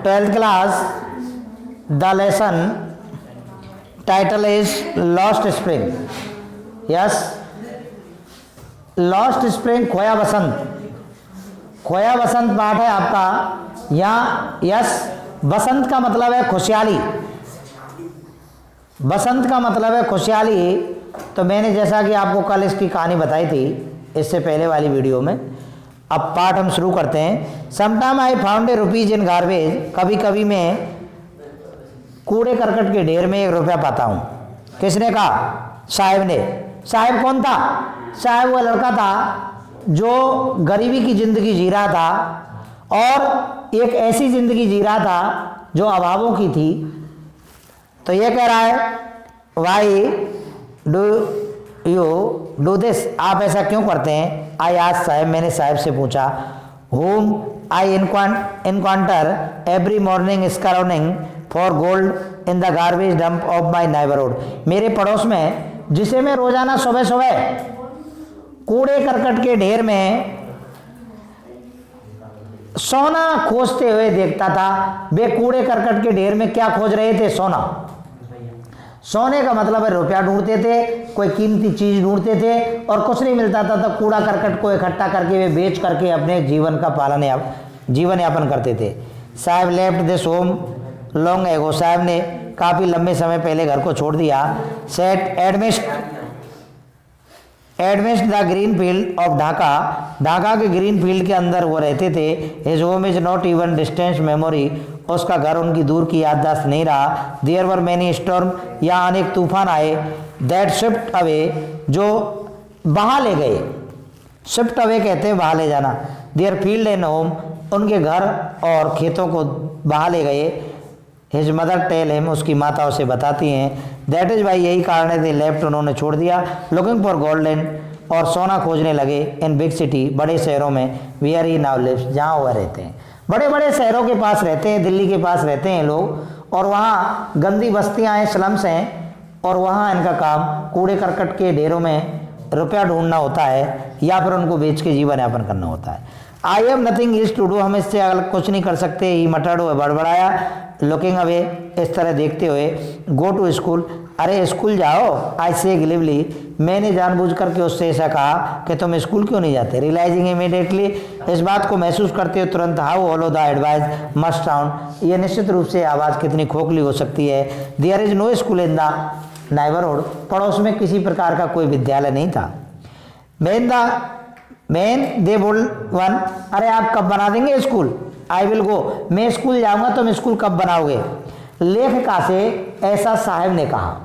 12th class. The lesson title is Lost Spring. Yes, Lost Spring, खोया बसंत। खोया बसंत पाठ है आपका यहाँ। यस, बसंत का मतलब है खुशहाली। बसंत का मतलब है खुशहाली। तो मैंने जैसा कि आपको कल इसकी कहानी बताई थी इससे पहले वाली वीडियो में, अब पाठ हम शुरू करते हैं। Sometime I found A rupees in garbage. कभी कभी मैं कूड़े करकट के ढेर में 1 रुपया पाता हूँ। किसने कहा? साहब ने। साहब कौन था? साहब वो लड़का था जो गरीबी की ज़िंदगी जी रहा था और एक ऐसी ज़िंदगी जी रहा था जो अभावों की थी। तो ये कह रहा है why do you do this, आप ऐसा क्यों करते हैं? आई आज साहब, मैंने साहब से पूछा। whom I encounter every morning scouring for gold in the garbage dump of my neighborhood. मेरे पड़ोस में जिसे मैं रोजाना सुबह सुबह कूड़े करकट के ढेर में सोना खोजते हुए देखता था। वे कूड़े करकट के ढेर में क्या खोज रहे थे? सोना। सोने का मतलब है रुपया ढूंढते थे, कोई कीमती चीज ढूंढते थे और कुछ नहीं मिलता था तो कूड़ा करकट को इकट्ठा करके वे बेच करके अपने जीवन यापन करते थे। साहब left this home long ago, साहब ने काफी लंबे समय पहले घर को छोड़ दिया। Set amidst the green field of Dhaka, Dhaka के ग्रीन फील्ड के अंदर वो रहते थे। His home is not even distance memory, उसका घर उनकी दूर की याददाश्त नहीं रहा। देयर वर मैनी स्टॉर्म, यहाँ अनेक तूफान आए। दैट शिफ्ट अवे, जो बहा ले गए। शिफ्ट अवे कहते हैं बहा ले जाना। देयर फील्ड एंड होम, उनके घर और खेतों को बहा ले गए। हिज मदर टेल हिम, उसकी माता उसे बताती हैं। दैट इज वाई, यही कारण है दे लेफ्ट, उन्होंने छोड़ दिया। लुकिंग फॉर गोल्डन, और सोना खोजने लगे। इन बिग सिटी, बड़े शहरों में। वेयर ही नाउ लिव्स, जहाँ वह रहते हैं। बड़े बड़े शहरों के पास रहते हैं, दिल्ली के पास रहते हैं लोग, और वहाँ गंदी बस्तियाँ हैं, स्लम्स हैं, और वहाँ इनका काम कूड़े करकट के ढेरों में रुपया ढूंढना होता है या फिर उनको बेच के जीवन यापन करना होता है। I have nothing is to do, हम इससे अलग कुछ नहीं कर सकते। ही मटर्ड हुए, बड़बड़ाया। लुकिंग अवे, इस तरह देखते हुए। गो टू स्कूल, अरे स्कूल जाओ। आई से गिलिवली, मैंने जानबूझ करके उससे ऐसा कहा कि तुम स्कूल क्यों नहीं जाते। रियलाइजिंग इमीडिएटली, इस बात को महसूस करते हुए तुरंत। How hollow the advice must sound, ये निश्चित रूप से आवाज़ कितनी खोखली हो सकती है। There is no school in the neighbourhood, पड़ोस में किसी प्रकार का कोई विद्यालय नहीं था। मैन दे बोल वन, अरे आप कब बना देंगे स्कूल? आई विल गो, मैं स्कूल जाऊंगा, तुम स्कूल कब बनाओगे? लेखिका से ऐसा साहब ने कहा।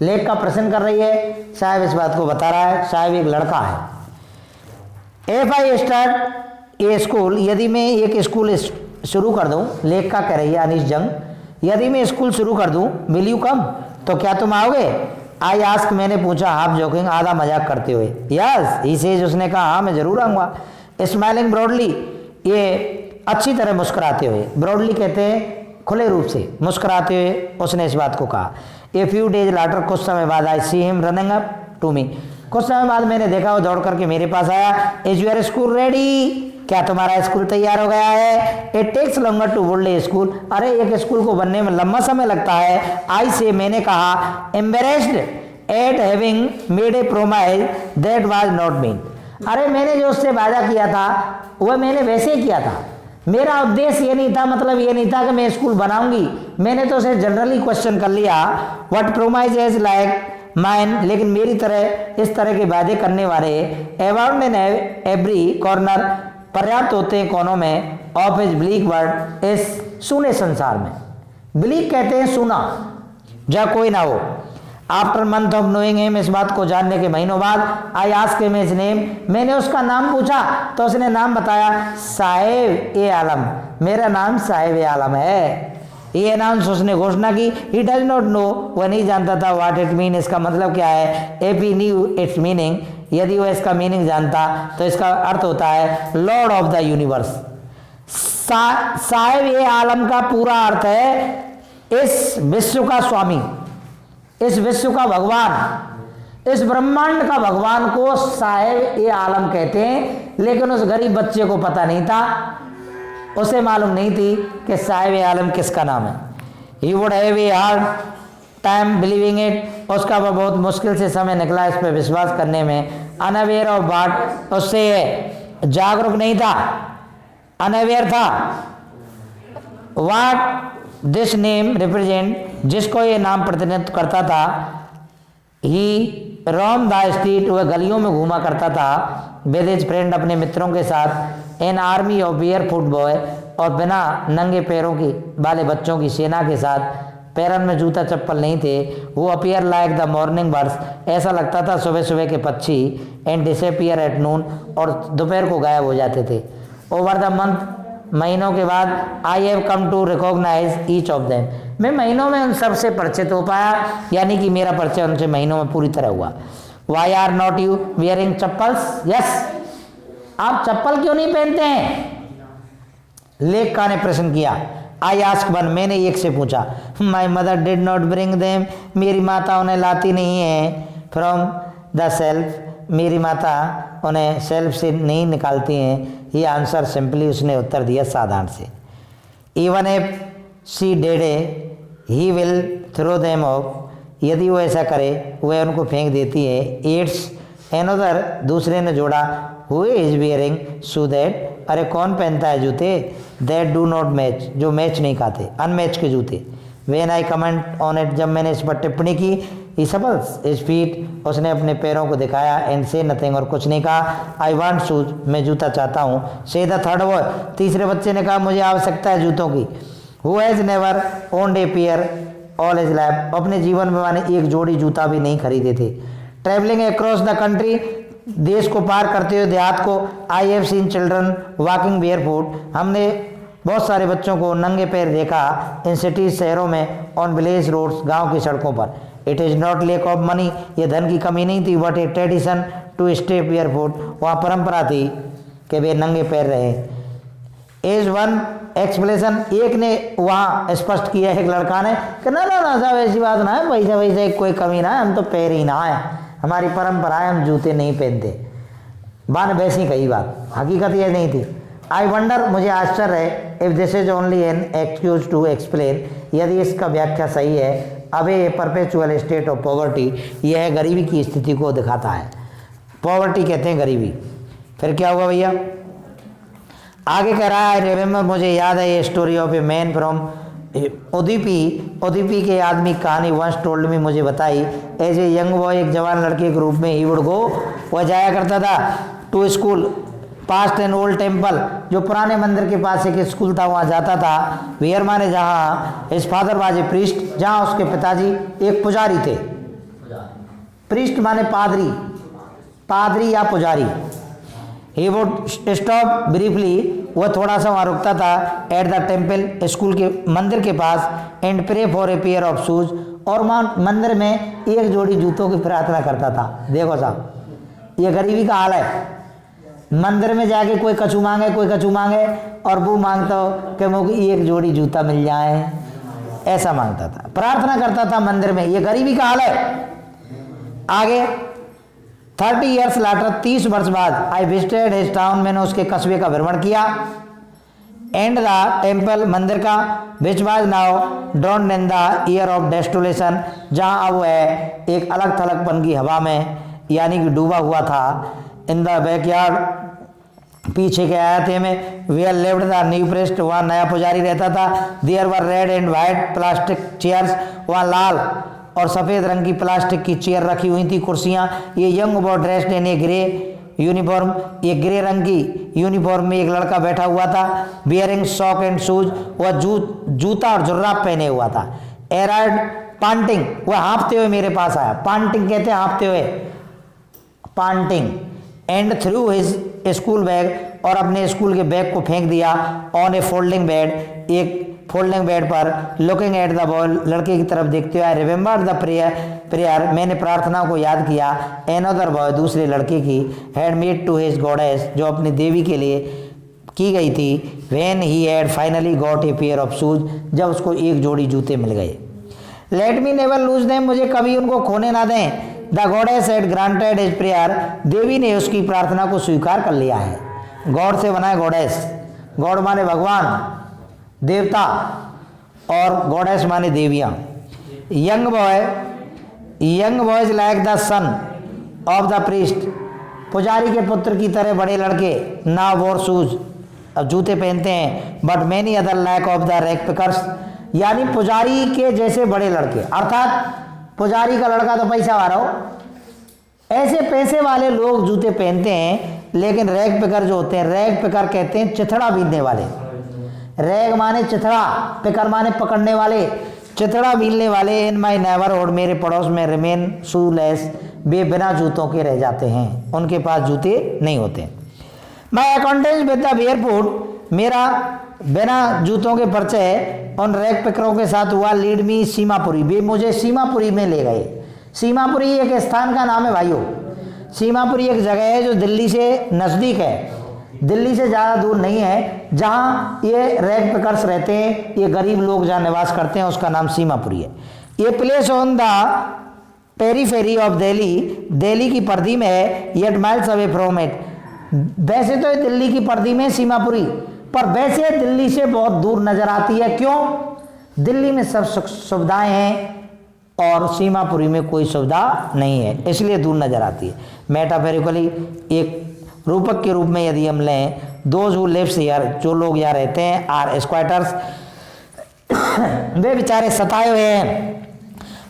लेख का प्रश्न कर रही है, साहब इस बात को बता रहा है। साहब एक लड़का है। If I start A school, यदि मैं एक स्कूल शुरू कर दूं, लेखिका कह रही है अनीश जंग, यदि मैं स्कूल शुरू कर दूं, विल यू कम, तो क्या तुम आओगे? आई आस्क, मैंने पूछा, हाफ जोकिंग, आधा मजाक करते हुए। यस ही सेज, उसने कहा हाँ मैं जरूर आऊंगा। स्माइलिंग ब्रॉडली, ये अच्छी तरह मुस्कुराते हुए। ब्रॉडली कहते हैं खुले रूप से, मुस्कुराते हुए उसने इस बात को कहा। ए फ्यू डेज लाटर, कुछ समय बाद, I see him running up to me, कुछ समय बाद मैंने देखा वो दौड़ करके मेरे पास आया। इज योर स्कूल रेडी, क्या तुम्हारा स्कूल तैयार हो गया है? It takes longer to build a school, अरे एक स्कूल को बनने में लंबा समय लगता है। आई से, मैंने कहा। Embarrassed eight having made a promise that was not mean, अरे मैंने जो उससे वादा किया था वह मैंने वैसे ही किया था। मेरा उद्देश्य ये नहीं था, मतलब ये नहीं था कि मैं स्कूल बनाऊंगी। मैंने तो उसे जनरली क्वेश्चन कर लिया। What promise is like mine, लेकिन मेरी तरह इस तरह के वादे करने वाले अबाउंड इन एवरी कॉर्नर, पर्याप्त होते हैं कोनों में। ऑफ इज ब्लीक वर्ड, इस सूने संसार में। ब्लीक कहते हैं सूना, जहाँ कोई ना हो। After month of knowing him, इस बात को जानने के महीनों बाद। I ask him his name, मैंने उसका नाम पूछा तो उसने नाम बताया। साहेब ए आलम, मेरा नाम साहेब ए आलम है। ये अनाउंस उसने घोषणा की। ही डज नॉट नो, वह नहीं जानता था। व्हाट इट मीन, इसका मतलब क्या है। If he new it's meaning, यदि वह इसका मीनिंग जानता तो इसका अर्थ होता है लॉर्ड ऑफ द यूनिवर्स। साहेब ए आलम का पूरा अर्थ है इस विश्व का स्वामी, इस विश्व का भगवान, इस ब्रह्मांड का भगवान को साहेब ए आलम कहते हैं। लेकिन उस गरीब बच्चे को पता नहीं था उसे मालूम नहीं थी कि साहिब आलम किसका नाम है। He would have a hard time believing it, उसका वह बहुत मुश्किल से समय निकला इस पर विश्वास करने में। अनअवेयर ऑफ वाट, उससे जागरूक नहीं था, अनअवेयर था। वाट दिस नेम रिप्रेजेंट, जिसको ये नाम प्रतिनिधित्व करता था। ही रोम द स्ट्रीट, वह गलियों में घूमा करता था विद हिज फ्रेंड, अपने मित्रों के साथ। In army of barefoot boy, और बिना नंगे पैरों की वाले बच्चों की सेना के साथ। पैरन में जूता चप्पल नहीं थे। वो appear like the morning birds, ऐसा लगता था सुबह सुबह के पक्षी। एंड डिसअपीयर एट नून, और दोपहर को गायब हो जाते थे। ओवर द मंथ, महीनों के बाद। I have come to recognise each of them, मैं महीनों में उन सबसे परिचित हो पाया, यानी कि मेरा परिचय उनसे महीनों में पूरी तरह हुआ। Why are not you wearing chappals, yes, आप चप्पल क्यों नहीं पहनते हैं? लेखका ने प्रश्न किया। आई आस्क वन, मैंने एक से पूछा। My mother did not bring them, मेरी माता उन्हें लाती नहीं है। फ्रॉम द सेल्फ, मेरी माता उन्हें सेल्फ से नहीं निकालती हैं। ये आंसर सिंपली, उसने उत्तर दिया साधारण से। Even if she did he will throw them off, यदि वो ऐसा करे वह उनको फेंक देती है। एड्स एनोदर, दूसरे ने जोड़ा। Who is wearing shoe that, अरे कौन पहनता है जूते? दैट डू नॉट मैच, जो मैच नहीं खाते, अनमैच के जूते। When I comment on it, जब मैंने इस पर टिप्पणी की। ई सपल्स इज फीट, उसने अपने पैरों को दिखाया। एंड से नथिंग, और कुछ नहीं कहा। आई वांट शूज, मैं जूता चाहता हूँ। से द थर्ड बॉय, तीसरे बच्चे ने कहा मुझे आवश्यकता है जूतों की। Who has never owned a pair all his life, अपने जीवन में मैंने एक जोड़ी जूता भी नहीं खरीदे थे। ट्रेवलिंग अक्रॉस द कंट्री, देश को पार करते हुए देहात को। I have seen children walking bear foot, हमने बहुत सारे बच्चों को नंगे पैर देखा। इन सिटीज, शहरों में। ऑन विलेज रोड्स, गांव की सड़कों पर। It is not lack of money, ये धन की कमी नहीं थी। But a tradition to stay barefoot, वहाँ परंपरा थी कि वे नंगे पैर रहे। एज वन एक्सप्लेशन, एक ने वहाँ स्पष्ट किया, एक लड़का ने कि ना ना ना साहब ऐसी बात ना है, पैसा वैसे कोई कमी ना है, हम तो पैर ही ना है, हमारी परंपरा है, हम जूते नहीं पहनते। बान वैसी कही बात, हकीकत ये नहीं थी। आई वंडर, मुझे आश्चर्य है, if this is only an excuse to explain, यदि इसका व्याख्या सही है। अब ये परपेचुअल स्टेट ऑफ पॉवर्टी, यह गरीबी की स्थिति को दिखाता है। पॉवर्टी कहते हैं गरीबी। फिर क्या हुआ भैया? आगे कह रहा है, रिमेम्बर, मुझे याद है ये story of a man from Udupi के आदमी कहानी वंस टोल्ड मी, मुझे बताई। एज ए यंग बॉय, एक जवान लड़के के रूप में, ही वुड गो, वह जाया करता था to school past an old temple, जो पुराने मंदिर के पास एक स्कूल था, वहाँ जाता था। वेयर माने जहाँ, his father was a priest, जहाँ उसके पिताजी एक पुजारी थे। प्रीस्ट माने पादरी, पादरी या पुजारी। ही वुड स्टॉप ब्रीफली, वह थोड़ा सा वहाँ रुकता था। एट द टेम्पल, स्कूल के मंदिर के पास। And pray for a pair of shoes, और मंदिर में एक जोड़ी जूतों की प्रार्थना करता था। देखो साहब, ये गरीबी का हाल है। मंदिर में जाके कोई कछु मांगे, कोई कछु मांगे, और वो मांगता हो कि मुझे एक जोड़ी जूता मिल जाए, ऐसा मांगता था, प्रार्थना करता था मंदिर में। ये गरीबी का हाल है। आगे 30 ईयर्स लाटर, 30 वर्ष बाद, आई विजिटेड हिज टाउन, मैंने उसके कस्बे का भ्रमण किया। एंड द टेम्पल, मंदिर का, which was now drowned in the year of desolation, जहाँ अब है एक अलग थलगपन की हवा में, यानी कि डूबा हुआ था। इन द बैकयार्ड, पीछे के आयाते में। Where lived the new priest, वहाँ नया पुजारी रहता था। There were red and white plastic chairs, वहाँ लाल और सफ़ेद रंग की प्लास्टिक की चेयर रखी हुई थी, कुर्सियाँ। ये young boy dressed in A grey uniform, ये ग्रे रंग की यूनिफॉर्म में एक लड़का बैठा हुआ था। बियरिंग सॉक एंड शूज, वह जूता और जुर्राब पहने हुआ था। एराइड पांटिंग, वह हाँफते हुए मेरे पास आया। पांटिंग कहते हैं हाँफते हुए, panting. And threw his school bag, और अपने स्कूल के बैग को फेंक दिया। ऑन ए फोल्डिंग बेड, एक फोल्डिंग बेड पर। लुकिंग एट द बॉय, लड़के की तरफ देखते हुए। आई रिमेम्बर द प्रेयर, मैंने प्रार्थना को याद किया। एनदर बॉय, दूसरे लड़के की। Had made to his goddess, जो अपनी देवी के लिए की गई थी। When he had finally got a pair of shoes, जब उसको एक जोड़ी जूते मिल गए। Let me never lose them, मुझे कभी उनको खोने ना दें। The goddess had granted his prayer, देवी ने उसकी प्रार्थना को स्वीकार कर लिया है। गॉड से बना है गॉडेस, गॉड माने भगवान, देवता, और गॉडेस माने देवियां। Young boys like the son of the priest, पुजारी के पुत्र की तरह बड़े लड़के ना वॉर शूज, अब जूते पहनते हैं, but many other like of the rag pickers, यानी पुजारी के जैसे बड़े लड़के, अर्थात पुजारी का लड़का तो पैसा वाला हो, ऐसे पैसे वाले लोग जूते पहनते हैं। लेकिन रैग पिकर जो होते हैं, रैग पिकर कहते हैं चिथड़ा बीनने वाले, रैग माने चिथड़ा, पिकर माने पकड़ने वाले, चिथड़ा बीनने वाले। इन माई नेबरहुड, मेरे पड़ोस में, रिमेन शूलेस, वे बिना जूतों के रह जाते हैं, उनके पास जूते नहीं होते। माई अकाउंटेंस विद द बेयरफुट, मेरा बिना जूतों के परिचय उन रैग पिकरों के साथ हुआ। लीड मी सीमापुरी, वे मुझे सीमापुरी में ले गए। सीमापुरी एक स्थान का नाम है भाइयों। सीमापुरी एक जगह है जो दिल्ली से नज़दीक है, दिल्ली से ज़्यादा दूर नहीं है, जहाँ ये रैग पिकर्स रहते हैं, ये गरीब लोग जहाँ निवास करते हैं, उसका नाम सीमापुरी है। ये place on the periphery of Delhi, Delhi की पर्दी में है, yet miles away from it. वैसे तो ये दिल्ली की पर्दी में सीमापुरी, पर वैसे दिल्ली से बहुत दूर नजर आती है। क्यों? दिल्ली में सब सुविधाएं हैं और सीमापुरी में कोई सुविधा नहीं है, इसलिए दूर नजर आती है। मेटाफोरिकली, एक रूपक के रूप में यदि हम लें, दोज हु लिव्स हियर, जो लोग यहाँ रहते हैं, आर स्क्वाटर्स, वे बेचारे सताए हुए हैं,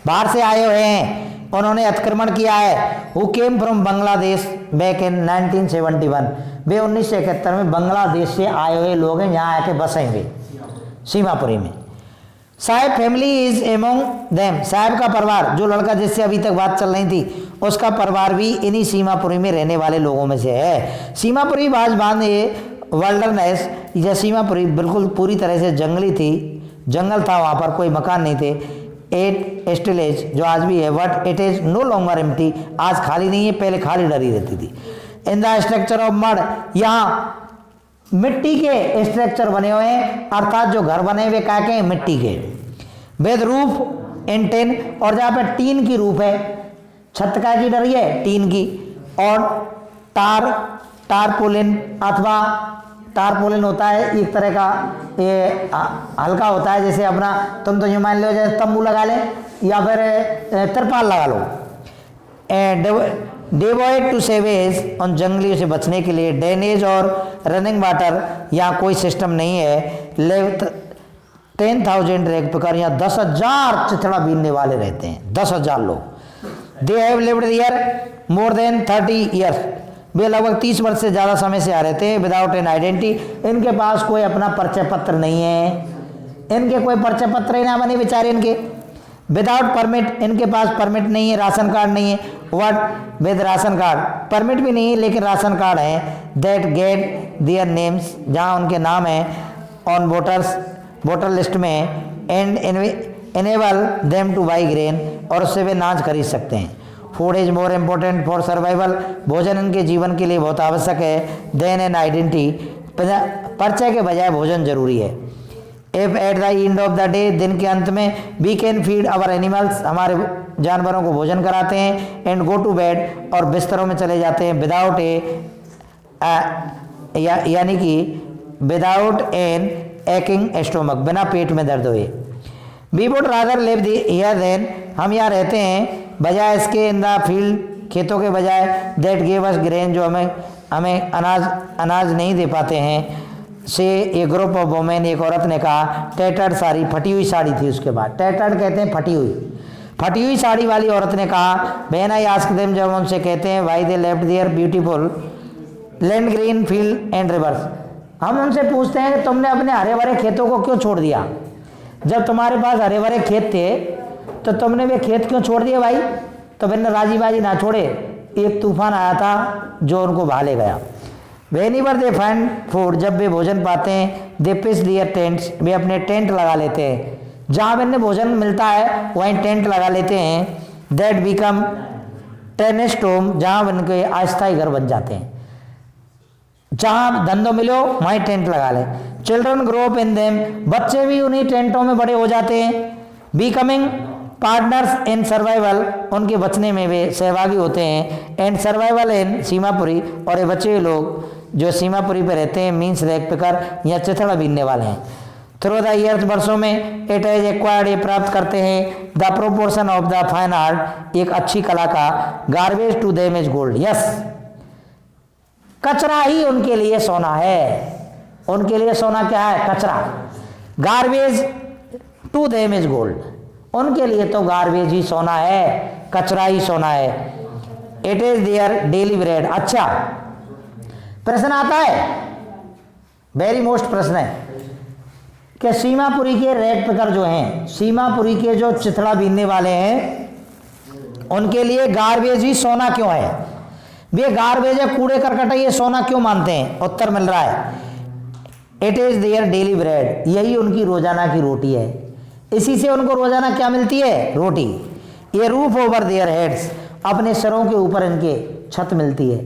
बाहर से आए हुए हैं, उन्होंने अतिक्रमण किया है। Who came from Bangladesh back in 1971, वे 1971 में बांग्लादेश से आए हुए लोग हैं, यहाँ आके बसे हुए सीमापुरी में। साहब फैमिली इज एमोंग देम, साहब का परिवार, जो लड़का जिससे अभी तक बात चल रही थी, उसका परिवार भी इन्हीं सीमापुरी में रहने वाले लोगों में से है। सीमापुरी बाज़बान ये वर्ल्डरनेस, या सीमापुरी बिल्कुल पूरी तरह से जंगली थी, जंगल था, वहाँ पर कोई मकान नहीं थे। एट स्टिलेज, जो आज भी है, but it is no longer empty, आज खाली नहीं है, पहले खाली डरी रहती थी। In the structure of mud, यहाँ मिट्टी के स्ट्रक्चर बने हुए हैं, अर्थात जो घर बने हुए क्या के मिट्टी के। विद रूफ इन टिन, और जहाँ पे टीन की रूफ है, छत का की डरी है, टीन की, और टारपोलिन, अथवा टारपोलिन होता है एक तरह का, ये हल्का होता है, जैसे अपना तुम तो यूँ मान लो जैसे तंबू लगा ले या फिर तिरपाल लगा लो। डेवॉइड टू सेवेज, उन जंगलियों से बचने के लिए। ड्रेनेज और रनिंग वाटर, यहाँ कोई सिस्टम नहीं है। लेव 10,000 रैग पिकर, यहाँ 10,000 चिथड़ा बीनने वाले रहते हैं, 10,000 लोग। They have lived here more than 30 years, वे लगभग 30 वर्ष से ज़्यादा समय से आ रहे थे। विदाउट एन आइडेंटिटी, इनके पास कोई अपना परिचय पत्र नहीं है, इनके कोई परिचय पत्र ही ना बने बेचारे इनके। विदाउट परमिट, इनके पास परमिट नहीं है, राशन कार्ड नहीं है। What with ration card, permit भी नहीं है लेकिन राशन कार्ड है। दैट गेट देयर नेम्स, जहाँ उनके नाम है ऑन वोटर लिस्ट में। And enable them two by grain, और उससे वे अनाज खरीद सकते हैं। Food is more important for survival, भोजन इनके जीवन के लिए बहुत आवश्यक है। देन एन आइडेंटिटी, परिचय के बजाय भोजन जरूरी है। If at the end of the day, दिन के अंत में, we can feed our animals, हमारे जानवरों को भोजन कराते हैं। एंड गो टू बेड, और बिस्तरों में चले जाते हैं। विदाउट यानी कि विदाउट एन एक्टिंग स्टोमक, बिना पेट में दर्द हुए। We would rather live here than, हम यहाँ रहते हैं बजाय इसके, इन द फील्ड, खेतों के बजाय। दैट गिव अस ग्रेन, जो हमें अनाज नहीं दे पाते हैं। से ए ग्रुप ऑफ वोमेन, एक औरत ने कहा। टैटर्ड साड़ी, फटी हुई साड़ी थी उसके बाद, टैटर्ड कहते हैं फटी हुई साड़ी वाली औरत ने कहा। बहन आई आस्क देम, जब उनसे कहते हैं, why they left their beautiful land green field and rivers, हम उनसे पूछते हैं कि तुमने अपने हरे भरे खेतों को क्यों छोड़ दिया? जब तुम्हारे पास हरे भरे खेत थे तो तुमने वे खेत क्यों छोड़ दिए भाई? तो मैंने राजी बाजी ना छोड़े, एक तूफान आया था जो उनको बहा ले गया। वेनिवर दे फाइंड फूड, जब वे भोजन पाते हैं, दे पिच दियर टेंट्स, वे अपने टेंट लगा लेते हैं। जहाँ इन्हें भोजन मिलता है वहीं टेंट लगा लेते हैं। दैट बिकम टेनेस्ट होम, जहाँ इनके अस्थायी घर बन जाते हैं। जहाँ धंधो मिलो वहीं टेंट लगा ले। Children grow up in them, बच्चे भी उन्हीं टेंटों में बड़े हो जाते हैं। बिकमिंग पार्टनर्स इन सर्वाइवल, उनके बचने में वे सहभागी होते हैं। एंड सर्वाइवल इन सीमापुरी, और ये बच्चे लोग जो सीमापुरी पे रहते हैं मीन्स रेख पिकर या चिथड़ा बीनने वाले हैं। थ्रू द ईयर्स वर्षों में इट इज एक्वायर्ड ये प्राप्त करते हैं the proportion of the fine art एक अच्छी कला का garbage to them is gold. Yes, कचरा ही उनके लिए सोना है। उनके लिए सोना क्या है? कचरा। Garbage to them is gold, उनके लिए तो गार्बेज ही सोना है, कचरा ही सोना है। It is their daily bread. अच्छा, प्रश्न आता है, वेरी मोस्ट प्रश्न है कि सीमापुरी के रेख पिकर जो हैं, सीमापुरी के जो चिथड़ा बीनने वाले हैं, उनके लिए गार्बेज ही सोना क्यों है? वे गार्बेज है, कूड़े करकट है, ये सोना क्यों मानते हैं? उत्तर मिल रहा है, it is their daily bread, यही उनकी रोजाना की रोटी है। इसी से उनको रोजाना क्या मिलती है? रोटी। ये रूफ ओवर देयर हेड्स, अपने सरों के ऊपर इनके छत मिलती है।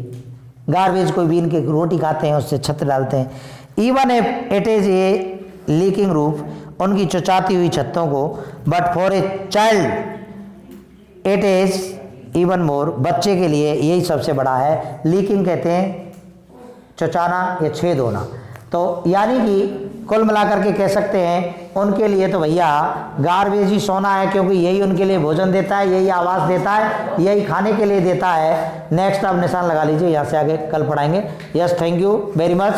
गार्बेज कोई बीन के रोटी खाते हैं, उससे छत डालते हैं। Even it is a leaking roof, उनकी चुचाती हुई छतों को, but for a child it is even more, बच्चे के लिए यही सबसे बड़ा है। लीकिंग कहते हैं चुचाना या छेद होना। तो यानी कि कुल मिलाकर के कह सकते हैं उनके लिए तो भैया गार्बेज ही सोना है, क्योंकि यही उनके लिए भोजन देता है, यही आवास देता है, यही खाने के लिए देता है। नेक्स्ट आप निशान लगा लीजिए, यहाँ से आगे कल पढ़ाएंगे। Yes, thank you very much.